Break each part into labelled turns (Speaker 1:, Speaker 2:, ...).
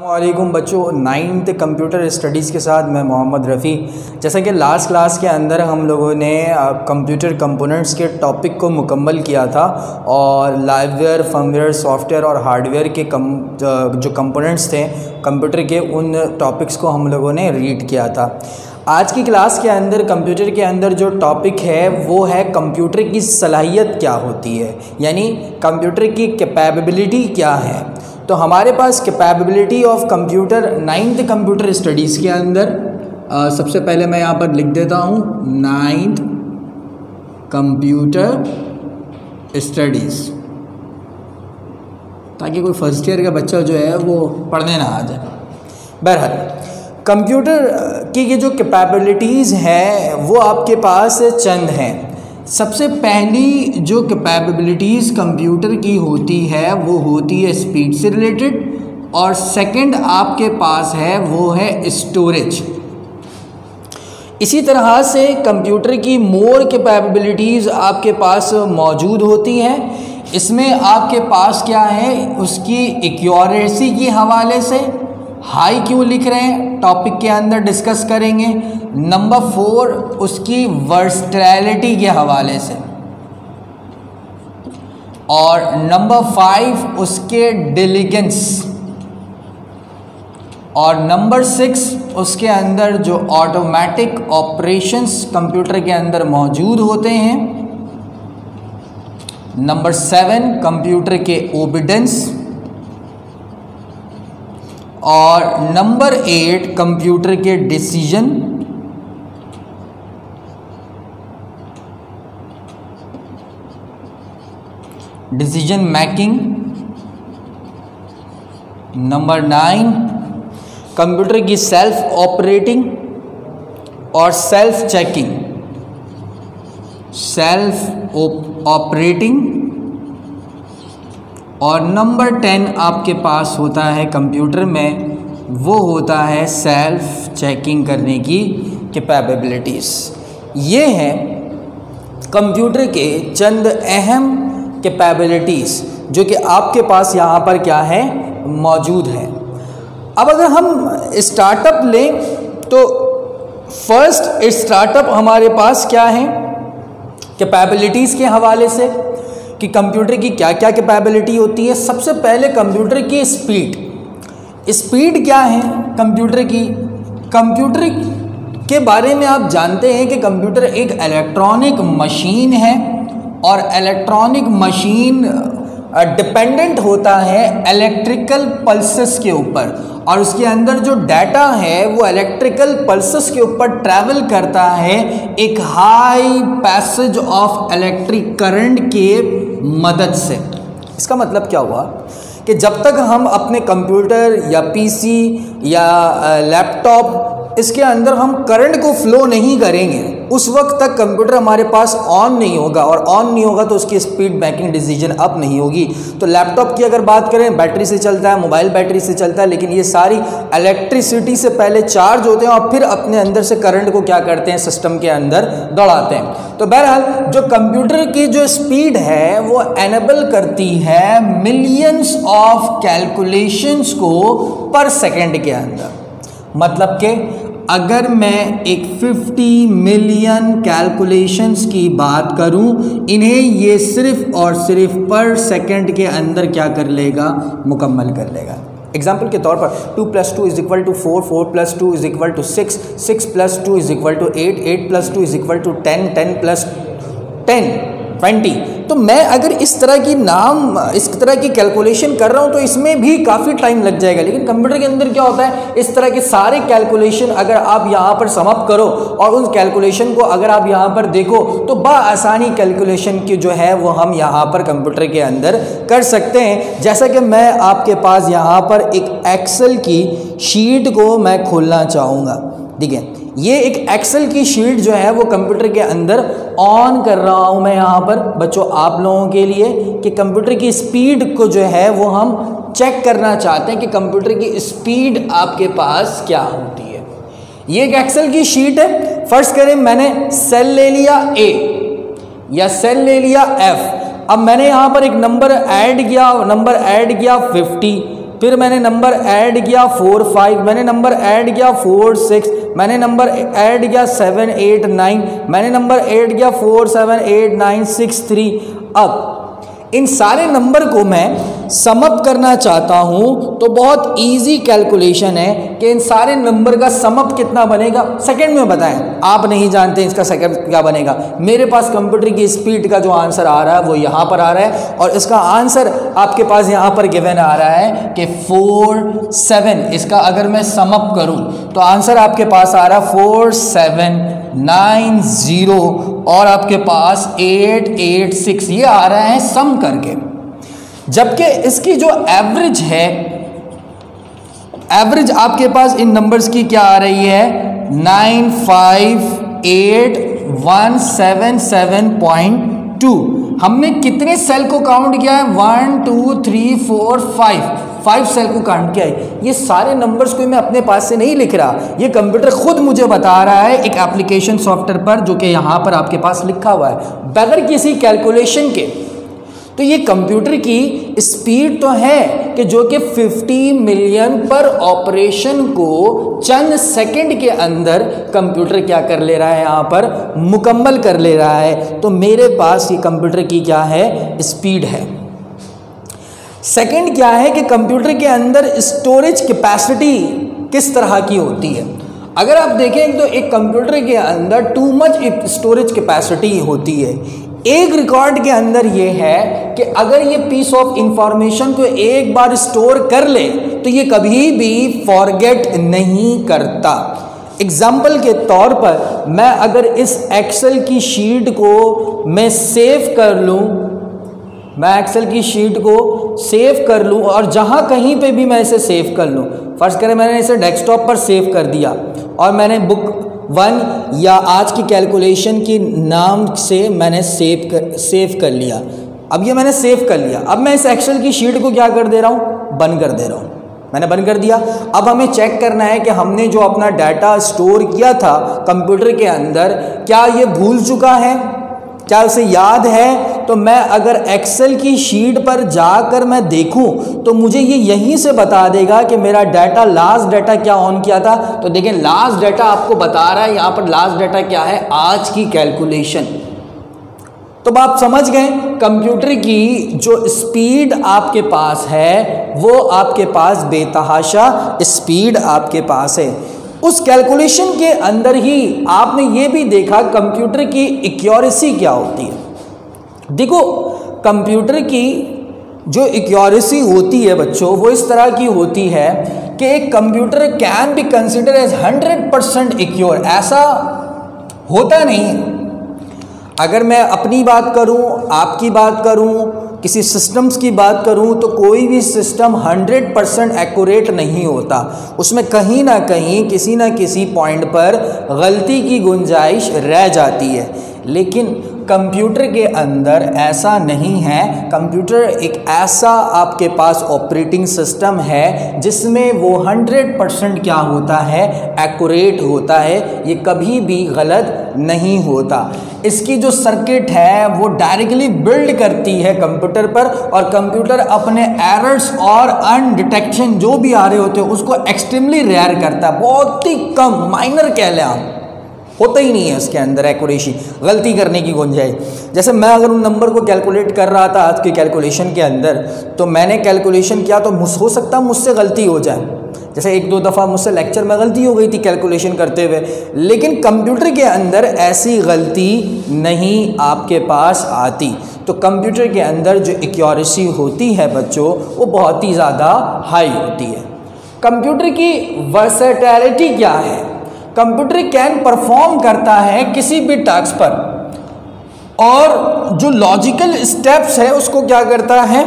Speaker 1: वालेकुम बच्चों, 9th computer studies के साथ मैं मोहम्मद रफ़ी। जैसा कि लास्ट क्लास के अंदर हम लोगों ने कंप्यूटर कंपोनेंट्स के टॉपिक को मुकम्मल किया था और लाइववेयर, फर्मवेयर, सॉफ्टवेयर और हार्डवेयर के जो कंपोनेंट्स थे कंप्यूटर के, उन टॉपिक्स को हम लोगों ने रीड किया था। आज की क्लास के अंदर कंप्यूटर के अंदर जो टॉपिक है वो है कंप्यूटर की सलाहियत क्या होती है, यानी कंप्यूटर की कैपेबिलिटी क्या है। तो हमारे पास capability of computer 9th computer studies के अंदर सबसे पहले मैं यहाँ पर लिख देता हूँ 9th कंप्यूटर स्टडीज़, ताकि कोई फर्स्ट ईयर का बच्चा जो है वो पढ़ने ना आ जाए। बहरहाल कंप्यूटर की ये जो कैपेबिलिटीज़ हैं वो आपके पास चंद हैं। सबसे पहली जो कैपेबिलिटीज़ कंप्यूटर की होती है वो होती है स्पीड से रिलेटेड, और सेकंड आपके पास है वो है स्टोरेज। इसी तरह से कंप्यूटर की मोर कैपेबिलिटीज़ आपके पास मौजूद होती हैं। इसमें आपके पास क्या है, उसकी एक्यूरेसी के हवाले से हाई क्यों लिख रहे हैं टॉपिक के अंदर डिस्कस करेंगे। नंबर 4 उसकी वर्सटैलिटी के हवाले से, और नंबर 5 उसके डिलीजेंस, और नंबर 6 उसके अंदर जो ऑटोमेटिक ऑपरेशंस कंप्यूटर के अंदर मौजूद होते हैं। नंबर 7 कंप्यूटर के ओबीडेंस, और नंबर 8 कंप्यूटर के decision, decision making. Number 9 computer की सेल्फ ऑपरेटिंग और सेल्फ चेकिंग, सेल्फ ऑपरेटिंग। और नंबर 10 आपके पास होता है कंप्यूटर में, वो होता है सेल्फ चेकिंग करने की कैपेबिलिटीज़। ये हैं कंप्यूटर के चंद अहम कैपेबिलिटीज़ जो कि आपके पास यहाँ पर क्या है, मौजूद है। अब अगर हम स्टार्टअप लें तो फर्स्ट स्टार्टअप हमारे पास क्या है कैपेबिलिटीज़ के हवाले से कि कंप्यूटर की क्या क्या कैपेबिलिटी होती है। सबसे पहले कंप्यूटर की स्पीड क्या है कंप्यूटर की। कंप्यूटर के बारे में आप जानते हैं कि कंप्यूटर एक इलेक्ट्रॉनिक मशीन है, और इलेक्ट्रॉनिक मशीन डिपेंडेंट होता है इलेक्ट्रिकल पल्सेस के ऊपर, और उसके अंदर जो डाटा है वो इलेक्ट्रिकल पल्सेस के ऊपर ट्रैवल करता है एक high passage of electric current के मदद से। इसका मतलब क्या हुआ कि जब तक हम अपने कंप्यूटर या पीसी या लैपटॉप इसके अंदर हम करंट को फ्लो नहीं करेंगे, उस वक्त तक कंप्यूटर हमारे पास ऑन नहीं होगा, और ऑन नहीं होगा तो उसकी स्पीड मेकिंग डिसीजन अप नहीं होगी। तो लैपटॉप की अगर बात करें, बैटरी से चलता है, मोबाइल बैटरी से चलता है, लेकिन ये सारी इलेक्ट्रिसिटी से पहले चार्ज होते हैं और फिर अपने अंदर से करंट को क्या करते हैं, सिस्टम के अंदर दौड़ाते हैं। तो बहरहाल जो कंप्यूटर की जो स्पीड है वो एनेबल करती है मिलियंस ऑफ कैलकुलेशंस को पर सेकेंड के अंदर। मतलब कि अगर मैं एक 50 मिलियन कैलकुलेशंस की बात करूं, इन्हें ये सिर्फ और सिर्फ पर सेकंड के अंदर क्या कर लेगा, मुकम्मल कर लेगा। एग्जाम्पल के तौर पर 2 + 2 = 4, 4 + 2 = 6, 6 + 2 = 8, 8 + 2 = 10, 10 + 10 20। तो मैं अगर इस तरह की कैलकुलेशन कर रहा हूँ तो इसमें भी काफ़ी टाइम लग जाएगा। लेकिन कंप्यूटर के अंदर क्या होता है, इस तरह के सारे कैलकुलेशन अगर आप यहाँ पर समअप करो और उस कैलकुलेशन को अगर आप यहाँ पर देखो तो बआसानी कैलकुलेशन की जो है वो हम यहाँ पर कंप्यूटर के अंदर कर सकते हैं। जैसा कि मैं आपके पास यहाँ पर एक एक्सेल की शीट को मैं खोलना चाहूँगा। देखिए, ये एक एक्सेल की शीट जो है वो कंप्यूटर के अंदर ऑन कर रहा हूँ मैं यहाँ पर बच्चों आप लोगों के लिए, कि कंप्यूटर की स्पीड को जो है वो हम चेक करना चाहते हैं कि कंप्यूटर की स्पीड आपके पास क्या होती है। ये एक एक्सेल की शीट है। फर्स्ट करें, मैंने सेल ले लिया A या सेल ले लिया F। अब मैंने यहाँ पर एक नंबर ऐड किया 50। फिर मैंने नंबर ऐड किया 4 5, मैंने नंबर ऐड किया 4 6, मैंने नंबर ऐड किया 7 8 9, मैंने नंबर ऐड किया 4 7 8 9 6 3। अब इन सारे नंबर को मैं सम अप करना चाहता हूं तो बहुत इजी कैलकुलेशन है कि इन सारे नंबर का सम अप कितना बनेगा। सेकंड में बताएं, आप नहीं जानते इसका सेकंड क्या बनेगा। मेरे पास कंप्यूटर की स्पीड का जो आंसर आ रहा है वो यहां पर आ रहा है और इसका आंसर आपके पास यहां पर गिवन आ रहा है कि 4 7। इसका अगर मैं सम अप करूं तो आंसर आपके पास आ रहा है 4 7 9 0 और आपके पास 8 8 6, ये आ रहा है सम करके। जबकि इसकी जो एवरेज है, एवरेज आपके पास इन नंबर्स की क्या आ रही है 9 5 8 1 7 7.2। हमने कितने सेल को काउंट किया है 1 2 3 4 5 सेल को काउंट किया है। ये सारे नंबर्स को मैं अपने पास से नहीं लिख रहा, ये कंप्यूटर खुद मुझे बता रहा है एक एप्लीकेशन सॉफ्टवेयर पर जो कि यहाँ पर आपके पास लिखा हुआ है बगैर किसी कैलकुलेशन के। तो ये कंप्यूटर की स्पीड तो है कि जो कि 50 मिलियन पर ऑपरेशन को चंद सेकंड के अंदर कंप्यूटर क्या कर ले रहा है, यहाँ पर मुकम्मल कर ले रहा है। तो मेरे पास ये कंप्यूटर की क्या है स्पीड है। सेकंड क्या है कि कंप्यूटर के अंदर स्टोरेज कैपेसिटी किस तरह की होती है। अगर आप देखें तो एक कंप्यूटर के अंदर टू मच स्टोरेज कैपेसिटी होती है। एक रिकॉर्ड के अंदर ये है कि अगर ये पीस ऑफ इंफॉर्मेशन को एक बार स्टोर कर ले तो ये कभी भी फॉरगेट नहीं करता। एग्जाम्पल के तौर पर मैं अगर इस एक्सेल की शीट को मैं सेव कर लूँ, मैं एक्सेल की शीट को सेव कर लूँ और जहाँ कहीं पे भी मैं इसे सेव कर लूँ, फर्ज करें मैंने इसे डेस्कटॉप पर सेव कर दिया और मैंने बुक 1 या आज की कैलकुलेशन की नाम से मैंने सेव कर लिया। अब ये मैंने सेव कर लिया, अब मैं इस एक्सेल की शीट को क्या कर दे रहा हूँ, बंद कर दे रहा हूँ। मैंने बंद कर दिया। अब हमें चेक करना है कि हमने जो अपना डाटा स्टोर किया था कंप्यूटर के अंदर क्या ये भूल चुका है, क्या उसे याद है। तो मैं अगर एक्सेल की शीट पर जाकर मैं देखूं तो मुझे ये यहीं से बता देगा कि मेरा डाटा लास्ट डाटा क्या ऑन किया था। तो देखें लास्ट डाटा आपको बता रहा है यहाँ पर लास्ट डाटा क्या है, आज की कैलकुलेशन। तो आप समझ गए कंप्यूटर की जो स्पीड आपके पास है वो आपके पास बेतहाशा स्पीड आपके पास है। उस कैलकुलेशन के अंदर ही आपने ये भी देखा कंप्यूटर की एक्यूरेसी क्या होती है। देखो कंप्यूटर की जो एक्यूरेसी होती है बच्चों वो इस तरह की होती है कि एक computer can be consider as 100% accurate. ऐसा होता नहीं है। अगर मैं अपनी बात करूं, आपकी बात करूं, किसी सिस्टम्स की बात करूं तो कोई भी सिस्टम 100% एक्यूरेट नहीं होता। उसमें कहीं ना कहीं किसी ना किसी पॉइंट पर गलती की गुंजाइश रह जाती है। लेकिन कंप्यूटर के अंदर ऐसा नहीं है। कंप्यूटर एक ऐसा आपके पास ऑपरेटिंग सिस्टम है जिसमें वो 100% क्या होता है, एक्यूरेट होता है। ये कभी भी गलत नहीं होता। इसकी जो सर्किट है वो डायरेक्टली बिल्ड करती है कंप्यूटर पर और कंप्यूटर अपने एरर्स और अनडिटेक्शन जो भी आ रहे होते हैं उसको एक्सट्रीमली रेयर करता है। बहुत ही कम, माइनर कह लें आप, होता ही नहीं है उसके अंदर एक्यूरेसी, गलती करने की गुंजाइश। जैसे मैं अगर उन नंबर को कैलकुलेट कर रहा था आज की कैलकुलेशन के अंदर तो मैंने कैलकुलेशन किया तो हो सकता मुझसे गलती हो जाए। जैसे एक दो दफ़ा मुझसे लेक्चर में गलती हो गई थी कैलकुलेशन करते हुए, लेकिन कंप्यूटर के अंदर ऐसी गलती नहीं आपके पास आती। तो कंप्यूटर के अंदर जो एक्यूरेसी होती है बच्चों वो बहुत ही ज़्यादा हाई होती है। कंप्यूटर की वर्सेटैलिटी क्या है? कंप्यूटर कैन परफॉर्म करता है किसी भी टास्क पर और जो लॉजिकल स्टेप्स है उसको क्या करता है,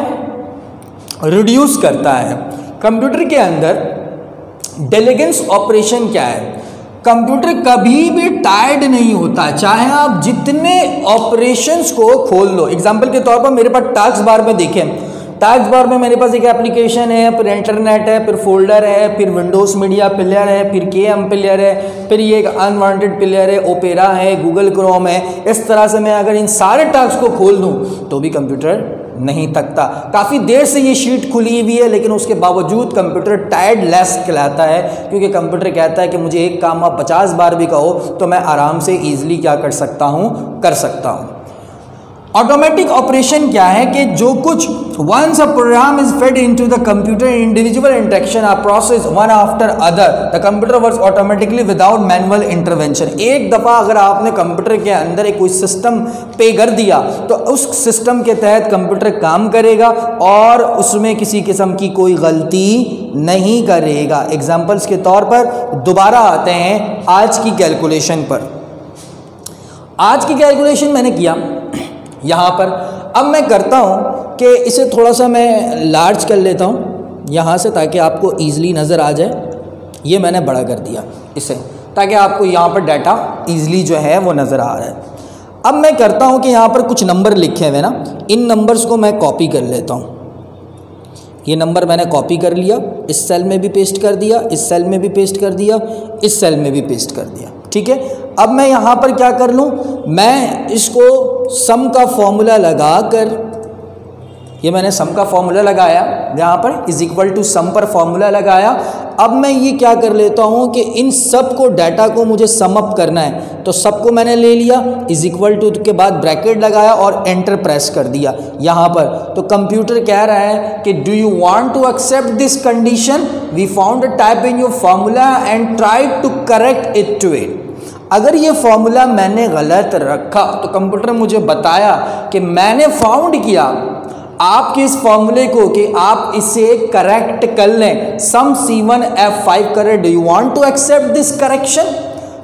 Speaker 1: रिड्यूस करता है। कंप्यूटर के अंदर डिलीजेंस ऑपरेशन क्या है? कंप्यूटर कभी भी टायर्ड नहीं होता, चाहे आप जितने ऑपरेशंस को खोल लो। एग्जांपल के तौर पर मेरे पास टास्क बार में देखें टैग्स बार में मेरे पास एक एप्लीकेशन है, फिर इंटरनेट है, फिर फोल्डर है, फिर विंडोज़ मीडिया प्लेयर है, फिर KM प्लेयर है, फिर ये एक अनवांटेड प्लेयर है, ओपेरा है, गूगल क्रोम है। इस तरह से मैं अगर इन सारे टैग्स को खोल दूँ तो भी कंप्यूटर नहीं थकता। काफ़ी देर से ये शीट खुली हुई है लेकिन उसके बावजूद कंप्यूटर टायर्ड लेस कहलाता है, क्योंकि कंप्यूटर कहता है कि मुझे एक काम आप 50 बार भी कहो तो मैं आराम से ईजिली क्या कर सकता हूँ। ऑटोमेटिक ऑपरेशन क्या है कि जो कुछ once a program is fed into the computer, individual instruction are process one after other, the computer works automatically without manual intervention. एक दफ़ा अगर आपने कंप्यूटर के अंदर एक कोई सिस्टम पे कर दिया तो उस सिस्टम के तहत कंप्यूटर काम करेगा और उसमें किसी किस्म की कोई गलती नहीं करेगा। एग्जाम्पल्स के तौर पर दोबारा आते हैं आज की कैलकुलेशन पर। आज की कैलकुलेशन मैंने किया यहाँ पर, अब मैं करता हूँ कि इसे थोड़ा सा मैं लार्ज कर लेता हूँ यहाँ से ताकि आपको ईज़िली नज़र आ जाए। ये मैंने बड़ा कर दिया इसे ताकि आपको यहाँ पर डाटा ईज़िली जो है वो नज़र आ रहा है। अब मैं करता हूँ कि यहाँ पर कुछ नंबर लिखे हुए ना, इन नंबर्स को मैं कॉपी कर लेता हूँ। ये नंबर मैंने कॉपी कर लिया, इस सेल में भी पेस्ट कर दिया, इस सेल में भी पेस्ट कर दिया, इस सेल में भी पेस्ट कर दिया। ठीक है, अब मैं यहाँ पर क्या कर लूँ, मैं इसको सम का फॉर्मूला लगा कर, ये मैंने सम का फॉर्मूला लगाया, यहाँ पर इज इक्वल टू सम पर फॉर्मूला लगाया। अब मैं ये क्या कर लेता हूँ कि इन सब को डाटा को मुझे सम अप करना है, तो सबको मैंने ले लिया, इज इक्वल टू के बाद ब्रैकेट लगाया और एंटर प्रेस कर दिया यहाँ पर। तो कंप्यूटर कह रहा है कि do you want to accept this condition, we found a type in your formula and try to correct it to it. अगर ये फॉर्मूला मैंने गलत रखा तो कंप्यूटर मुझे बताया कि मैंने फाउंड किया आपके इस फॉर्मूले को कि आप इसे करेक्ट कर लें, सम C1 F5 करें। Do you want to accept this correction,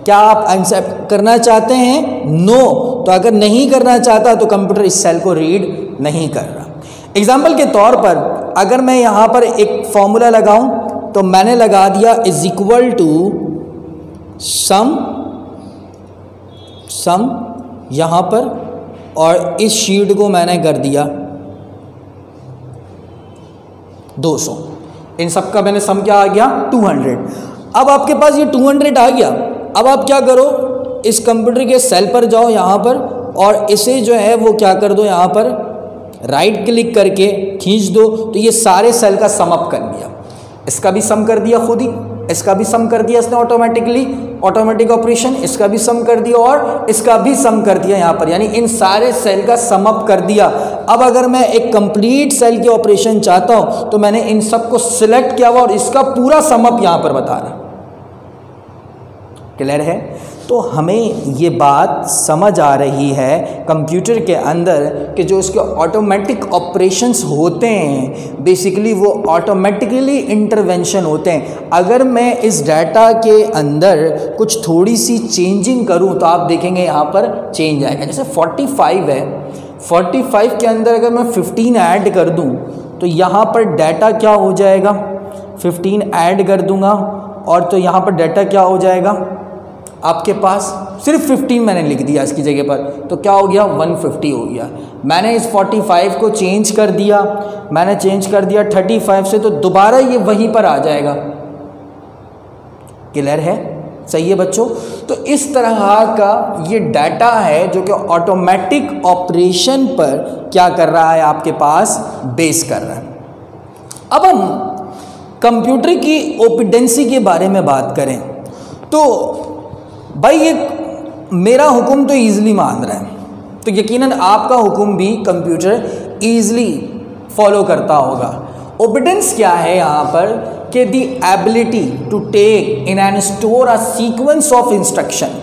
Speaker 1: क्या आप एक्सेप्ट करना चाहते हैं? नो। तो अगर नहीं करना चाहता तो कंप्यूटर इस सेल को रीड नहीं कर रहा। एग्जाम्पल के तौर पर अगर मैं यहाँ पर एक फॉर्मूला लगाऊं तो मैंने लगा दिया इज इक्वल टू सम यहाँ पर, और इस शीट को मैंने कर दिया 200। इन सब का मैंने सम क्या आ गया 200। अब आपके पास ये 200 आ गया। अब आप क्या करो, इस कंप्यूटर के सेल पर जाओ यहाँ पर और इसे जो है वो क्या कर दो, यहाँ पर राइट क्लिक करके खींच दो, तो ये सारे सेल का सम अप कर दिया। इसका भी सम कर दिया खुद ही, इसका भी सम कर दिया इसने ऑटोमेटिकली, ऑटोमेटिक ऑपरेशन, इसका भी सम कर दिया और इसका भी सम कर दिया यहाँ पर, यानी इन सारे सेल का सम अप कर दिया। अब अगर मैं एक कंप्लीट सेल की ऑपरेशन चाहता हूँ तो मैंने इन सब को सिलेक्ट किया हुआ और इसका पूरा सम अप यहाँ पर बता रहा। क्लियर है? तो हमें ये बात समझ आ रही है कंप्यूटर के अंदर कि जो इसके ऑटोमेटिक ऑपरेशंस होते हैं बेसिकली वो ऑटोमेटिकली इंटरवेंशन होते हैं। अगर मैं इस डाटा के अंदर कुछ थोड़ी सी चेंजिंग करूं तो आप देखेंगे यहाँ पर चेंज आएगा। जैसे 45 है, 45 के अंदर अगर मैं 15 ऐड कर दूं तो यहाँ पर डाटा क्या हो जाएगा, 15 ऐड कर दूंगा और तो यहाँ पर डाटा क्या हो जाएगा आपके पास, सिर्फ 15 मैंने लिख दिया इसकी जगह पर, तो क्या हो गया 150 हो गया। मैंने इस 45 को चेंज कर दिया, मैंने चेंज कर दिया 35 से, तो दोबारा ये वहीं पर आ जाएगा। क्लियर है? सही है बच्चों? तो इस तरह का ये डाटा है जो कि ऑटोमेटिक ऑपरेशन पर क्या कर रहा है, आपके पास बेस कर रहा है। अब हम कंप्यूटर की ओपिडेंसी के बारे में बात करें तो भाई ये मेरा हुक्म तो ईज़िली मान रहा है, तो यकीनन आपका हुक्म भी कंप्यूटर ईज़िली फॉलो करता होगा। ओबिडेंस क्या है यहाँ पर कि the ability to take in and store a sequence of instruction.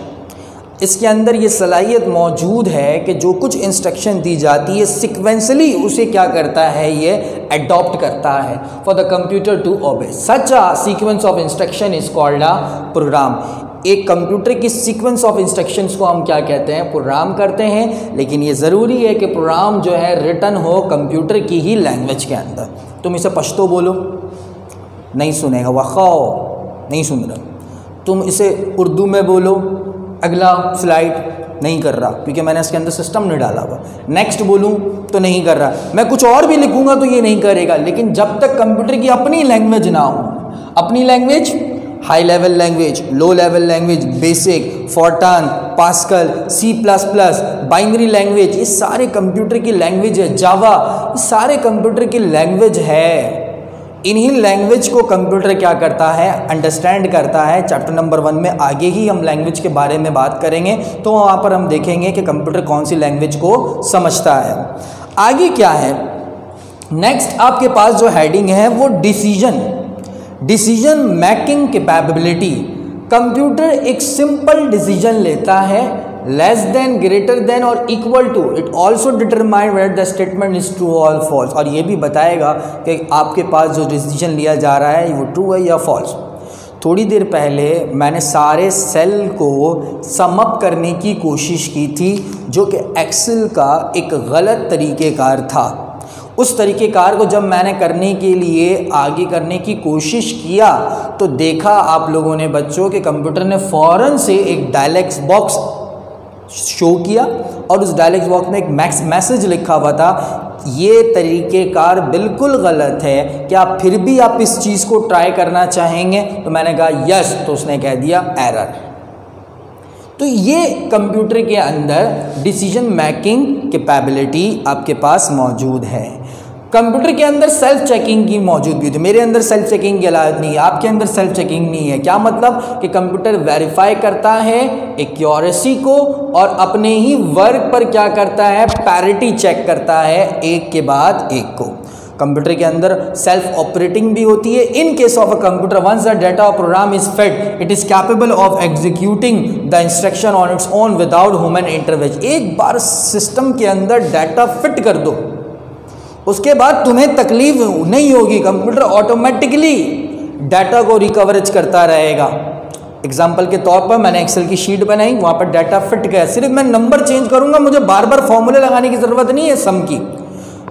Speaker 1: इसके अंदर ये सलाहियत मौजूद है कि जो कुछ इंस्ट्रक्शन दी जाती है सिक्वेंसली उसे क्या करता है, ये अडॉप्ट करता है for the computer to obey. Such a sequence of instruction is called a program. एक कंप्यूटर की सीक्वेंस ऑफ इंस्ट्रक्शंस को हम क्या कहते हैं, प्रोग्राम करते हैं। लेकिन ये ज़रूरी है कि प्रोग्राम जो है रिटन हो कंप्यूटर की ही लैंग्वेज के अंदर। तुम इसे पश्तो बोलो, नहीं सुनेगा, वखाओ नहीं सुन रहा। तुम इसे उर्दू में बोलो, अगला स्लाइड, नहीं कर रहा, क्योंकि मैंने इसके अंदर सिस्टम नहीं डाला हुआ। नेक्स्ट बोलूँ तो नहीं कर रहा, मैं कुछ और भी लिखूँगा तो ये नहीं करेगा। लेकिन जब तक कंप्यूटर की अपनी लैंग्वेज ना हो, अपनी language, high level language, low level language, basic, fortran, pascal, C++, binary language, ये सारे कंप्यूटर की लैंग्वेज है। जावा, ये सारे कंप्यूटर की लैंग्वेज है। इन्हीं लैंग्वेज को कंप्यूटर क्या करता है, अंडरस्टैंड करता है। चैप्टर नंबर 1 में आगे ही हम लैंग्वेज के बारे में बात करेंगे, तो वहाँ पर हम देखेंगे कि कंप्यूटर कौन सी लैंग्वेज को समझता है। आगे क्या है, नेक्स्ट आपके पास जो हेडिंग है वो डिसीजन मेकिंग कैपेबिलिटी। कंप्यूटर एक सिंपल डिसीजन लेता है, लेस देन, ग्रेटर देन और equal to. It also determine whether the statement is true और फॉल्स, और ये भी बताएगा कि आपके पास जो डिसीजन लिया जा रहा है वो ट्रू है या फॉल्स। थोड़ी देर पहले मैंने सारे सेल को सम अप करने की कोशिश की थी, जो कि एक्सेल का एक गलत तरीक़ेकार था। उस तरीक़ेकार को जब मैंने करने के लिए आगे करने की कोशिश किया तो देखा आप लोगों ने बच्चों के कंप्यूटर ने फ़ौरन से एक डायलॉग बॉक्स शो किया, और उस डायलॉग बॉक्स में एक मैसेज लिखा हुआ था, ये तरीक़ेकार बिल्कुल गलत है, क्या आप फिर भी आप इस चीज़ को ट्राई करना चाहेंगे? तो मैंने कहा यस, तो उसने कह दिया एरर। तो ये कंप्यूटर के अंदर डिसीजन मेकिंग कैपेबिलिटी आपके पास मौजूद है। कंप्यूटर के अंदर सेल्फ चेकिंग की मौजूद भी होती है। मेरे अंदर सेल्फ चेकिंग की इजाज़त नहीं है, आपके अंदर सेल्फ चेकिंग नहीं है। क्या मतलब कि कंप्यूटर वेरीफाई करता है एक्यूरेसी को, और अपने ही वर्क पर क्या करता है, पैरिटी चेक करता है एक के बाद एक को। कंप्यूटर के अंदर सेल्फ ऑपरेटिंग भी होती है। In case of a computer, once the data of program is fed, it is capable of executing the instruction on its own without human intervention. एक बार सिस्टम के अंदर डाटा फिट कर दो, उसके बाद तुम्हें तकलीफ नहीं होगी, कंप्यूटर ऑटोमेटिकली डाटा को रिकवरेज करता रहेगा। एग्जाम्पल के तौर पर मैंने एक्सेल की शीट बनाई, वहाँ पर डाटा फिट गया, सिर्फ मैं नंबर चेंज करूँगा, मुझे बार बार फॉर्मूले लगाने की ज़रूरत नहीं है सम की।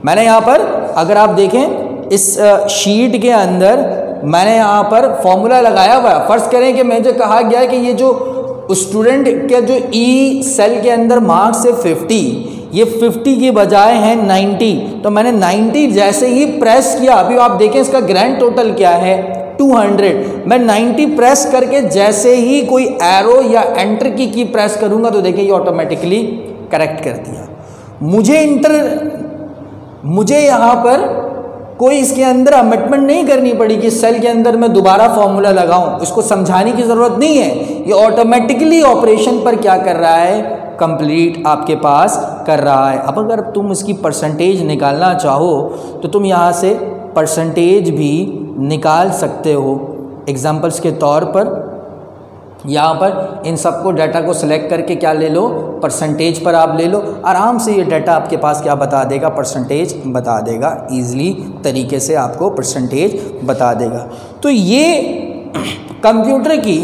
Speaker 1: मैंने यहाँ पर, अगर आप देखें इस शीट के अंदर मैंने यहाँ पर फॉर्मूला लगाया हुआ है। फर्ज करें कि मुझे कहा गया है कि ये जो स्टूडेंट के जो ई सेल के अंदर मार्क्स है 50, ये 50 की बजाय है 90, तो मैंने 90 जैसे ही प्रेस किया, अभी आप देखें इसका ग्रैंड टोटल क्या है 200। मैं 90 प्रेस करके जैसे ही कोई एरो या एंटर की प्रेस करूँगा तो देखिए ये ऑटोमेटिकली करेक्ट कर दिया। मुझे यहाँ पर कोई इसके अंदर अमेंडमेंट नहीं करनी पड़ी कि सेल के अंदर मैं दोबारा फॉर्मूला लगाऊं, इसको समझाने की ज़रूरत नहीं है। ये ऑटोमेटिकली ऑपरेशन पर क्या कर रहा है, कंप्लीट आपके पास कर रहा है। अब अगर तुम इसकी परसेंटेज निकालना चाहो तो तुम यहाँ से परसेंटेज भी निकाल सकते हो। एग्जाम्पल्स के तौर पर यहाँ पर इन सबको डाटा को सिलेक्ट करके क्या ले लो, परसेंटेज पर आप ले लो, आराम से ये डाटा आपके पास क्या बता देगा, परसेंटेज बता देगा, ईज़िली तरीके से आपको परसेंटेज बता देगा। तो ये कंप्यूटर की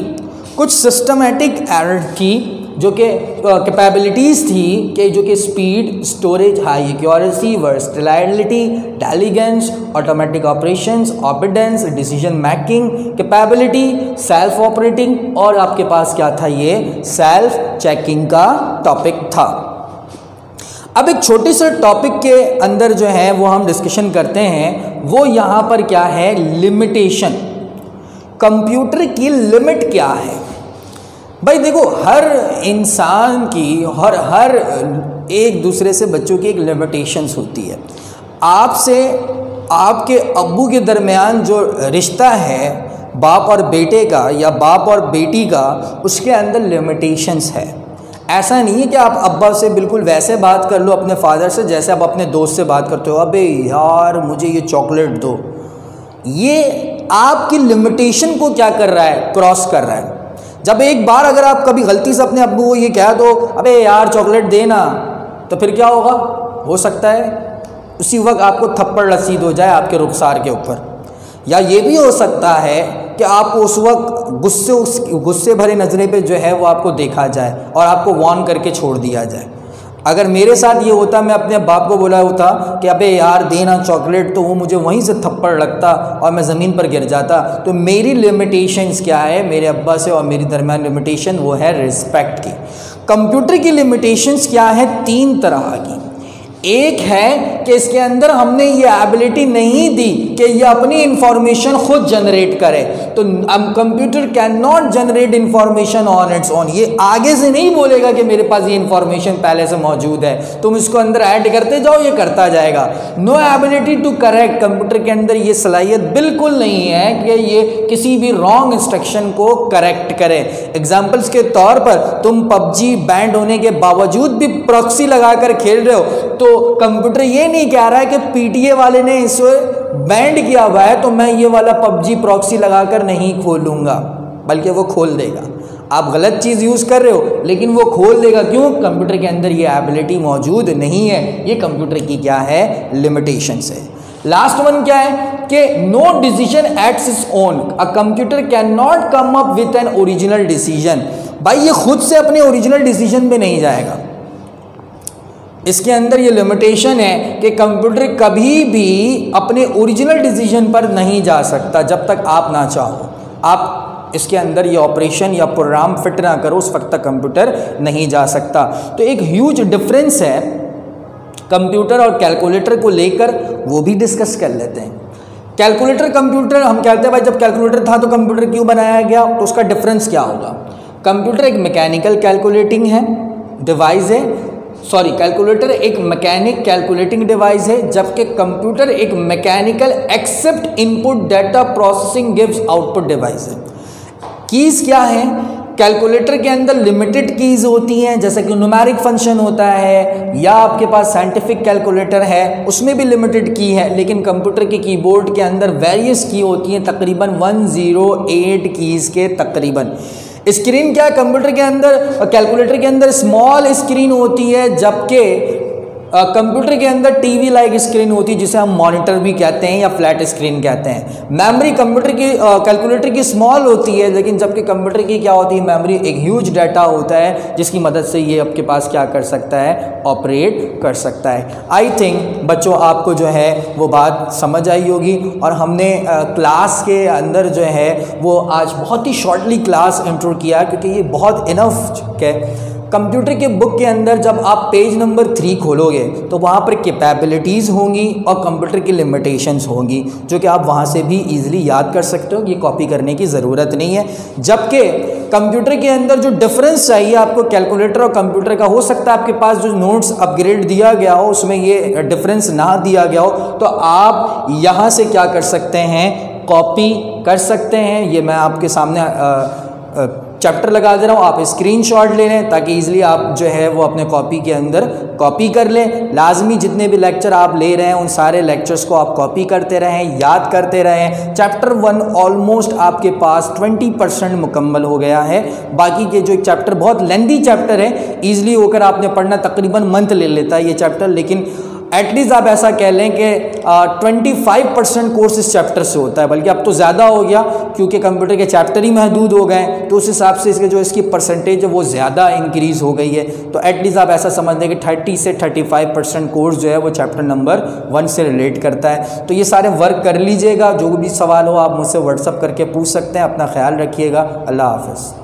Speaker 1: कुछ सिस्टमेटिक एरर की जो कि कैपेबिलिटीज़ थी कि जो कि speed, storage, high accuracy, versatility, intelligence, automatic operations, obedience, decision making capability, self operating, और आपके पास क्या था, ये सेल्फ चेकिंग का टॉपिक था। अब एक छोटे से टॉपिक के अंदर जो है वो हम डिस्कशन करते हैं, वो यहाँ पर क्या है, लिमिटेशन। कंप्यूटर की लिमिट क्या है? भाई देखो, हर इंसान की हर एक दूसरे से बच्चों की एक लिमिटेशंस होती है। आपसे आपके अब्बू के दरमियान जो रिश्ता है बाप और बेटे का या बाप और बेटी का, उसके अंदर लिमिटेशंस है। ऐसा नहीं है कि आप अब्बा से बिल्कुल वैसे बात कर लो अपने फादर से जैसे आप अपने दोस्त से बात करते हो, अबे यार मुझे ये चॉकलेट दो। ये आपकी लिमिटेशन को क्या कर रहा है, क्रॉस कर रहा है। जब एक बार अगर आप कभी गलती से अपने अब्बू को ये कह दो, अबे यार चॉकलेट देना, तो फिर क्या होगा, हो सकता है उसी वक्त आपको थप्पड़ रसीद हो जाए आपके रुखसार के ऊपर। या ये भी हो सकता है कि आपको उस वक्त गुस्से भरे नज़रे पे जो है वो आपको देखा जाए और आपको वार्न करके छोड़ दिया जाए। अगर मेरे साथ ये होता, मैं अपने बाप को बोला होता कि अबे यार देना चॉकलेट, तो वो मुझे वहीं से थप्पड़ लगता और मैं ज़मीन पर गिर जाता। तो मेरी लिमिटेशंस क्या है, मेरे अब्बा से और मेरी दरमियान लिमिटेशन वो है रिस्पेक्ट की। कंप्यूटर की लिमिटेशंस क्या है? 3 तरह की। एक है कि इसके अंदर हमने ये एबिलिटी नहीं दी कि ये अपनी इंफॉर्मेशन खुद जनरेट करे, तो computer can not generate information on its own. ये आगे से नहीं बोलेगा कि मेरे पास ये इंफॉर्मेशन पहले से मौजूद है, तुम इसको अंदर ऐड करते जाओ, ये करता जाएगा। No ability to correct, computer के अंदर ये सलाहियत बिल्कुल नहीं है कि ये किसी भी रॉन्ग इंस्ट्रक्शन को करेक्ट करे। एग्जाम्पल्स के तौर पर तुम पबजी बैंड होने के बावजूद भी प्रॉक्सी लगाकर खेल रहे हो, तो कंप्यूटर ये नहीं कह रहा है कि पीटीए वाले ने इसे बैंड किया हुआ है तो मैं ये वाला पबजी प्रॉक्सी लगाकर नहीं खोलूंगा, बल्कि वो खोल देगा। आप गलत चीज़ यूज़ कर रहे हो लेकिन वो खोल देगा। क्यों? कंप्यूटर के अंदर ये एबिलिटी मौजूद नहीं है। ये कंप्यूटर की क्या है? लिमिटेशंस है। लास्ट वन क्या है कि no decision at its own, a computer can not come up with an original decision. भाई ये खुद से अपने ओरिजिनल डिसीजन पे नहीं जाएगा। इसके अंदर ये लिमिटेशन है कि कंप्यूटर कभी भी अपने ओरिजिनल डिसीजन पर नहीं जा सकता जब तक आप ना चाहो। आप इसके अंदर ये ऑपरेशन या प्रोग्राम फिट ना करो उस वक्त तक कंप्यूटर नहीं जा सकता। तो एक ह्यूज डिफरेंस है कंप्यूटर और कैलकुलेटर को लेकर, वो भी डिस्कस कर लेते हैं। कैलकुलेटर कंप्यूटर, हम कहते हैं भाई जब कैलकुलेटर था तो कंप्यूटर क्यों बनाया गया, तो उसका डिफरेंस क्या होगा? कंप्यूटर एक मैकेनिकल कैलकुलेटिंग है डिवाइस है, सॉरी कैलकुलेटर एक मैकेनिक कैलकुलेटिंग डिवाइस है, जबकि कंप्यूटर एक mechanical accept input data processing gives output device है। कीज़ क्या है? कैलकुलेटर के अंदर लिमिटेड कीज़ होती हैं, जैसे कि न्यूमेरिक फंक्शन होता है, या आपके पास साइंटिफिक कैलकुलेटर है उसमें भी लिमिटेड की है। लेकिन कंप्यूटर के कीबोर्ड के अंदर वेरियस की होती हैं, तकरीबन 108 कीज़ के तकरीबन। स्क्रीन क्या है कंप्यूटर के अंदर, कैलकुलेटर के अंदर स्मॉल स्क्रीन होती है, जबकि कंप्यूटर के अंदर टीवी लाइक स्क्रीन होती है जिसे हम मॉनिटर भी कहते हैं या फ्लैट स्क्रीन कहते हैं। मेमोरी कंप्यूटर की कैलकुलेटर की स्मॉल होती है, लेकिन जबकि कंप्यूटर की क्या होती है? मेमोरी एक ह्यूज डाटा होता है जिसकी मदद से ये आपके पास क्या कर सकता है? ऑपरेट कर सकता है। आई थिंक बच्चों आपको जो है वो बात समझ आई होगी, और हमने क्लास के अंदर जो है वो आज बहुत ही शॉर्टली क्लास इंट्रो किया क्योंकि ये बहुत इनफ है। कंप्यूटर के बुक के अंदर जब आप पेज नंबर 3 खोलोगे तो वहाँ पर कैपेबिलिटीज़ होंगी और कंप्यूटर की लिमिटेशंस होंगी, जो कि आप वहाँ से भी इजीली याद कर सकते हो, ये कॉपी करने की ज़रूरत नहीं है। जबकि कंप्यूटर के अंदर जो डिफरेंस चाहिए आपको कैलकुलेटर और कंप्यूटर का, हो सकता है आपके पास जो नोट्स अपग्रेड दिया गया हो उसमें ये डिफरेंस ना दिया गया हो, तो आप यहाँ से क्या कर सकते हैं? कॉपी कर सकते हैं। ये मैं आपके सामने चैप्टर लगा दे रहा हूँ, आप स्क्रीनशॉट ले लें ताकि इजीली आप जो है वो अपने कॉपी के अंदर कॉपी कर लें। लाजमी जितने भी लेक्चर आप ले रहे हैं उन सारे लेक्चर्स को आप कॉपी करते रहें, याद करते रहें। चैप्टर 1 ऑलमोस्ट आपके पास 20% मुकम्मल हो गया है। बाकी के जो चैप्टर बहुत लेंदी चैप्टर है, ईजिली होकर आपने पढ़ना तकरीबन मंथ ले लेता है ये चैप्टर, लेकिन एटलीस्ट आप ऐसा कह लें कि 25% कोर्स इस चैप्टर से होता है, बल्कि अब तो ज़्यादा हो गया क्योंकि कंप्यूटर के चैप्टर ही महदूद हो गए, तो उस हिसाब से इसके जो इसकी परसेंटेज है वो ज़्यादा इंक्रीज़ हो गई है। तो एटलीस्ट आप ऐसा समझ लें कि 30 से 35% कोर्स जो है वो चैप्टर नंबर 1 से रिलेट करता है। तो ये सारे वर्क कर लीजिएगा। जो भी सवाल हो आप मुझसे व्हाट्सअप करके पूछ सकते हैं। अपना ख्याल रखिएगा। अल्लाह हाफ़िज़।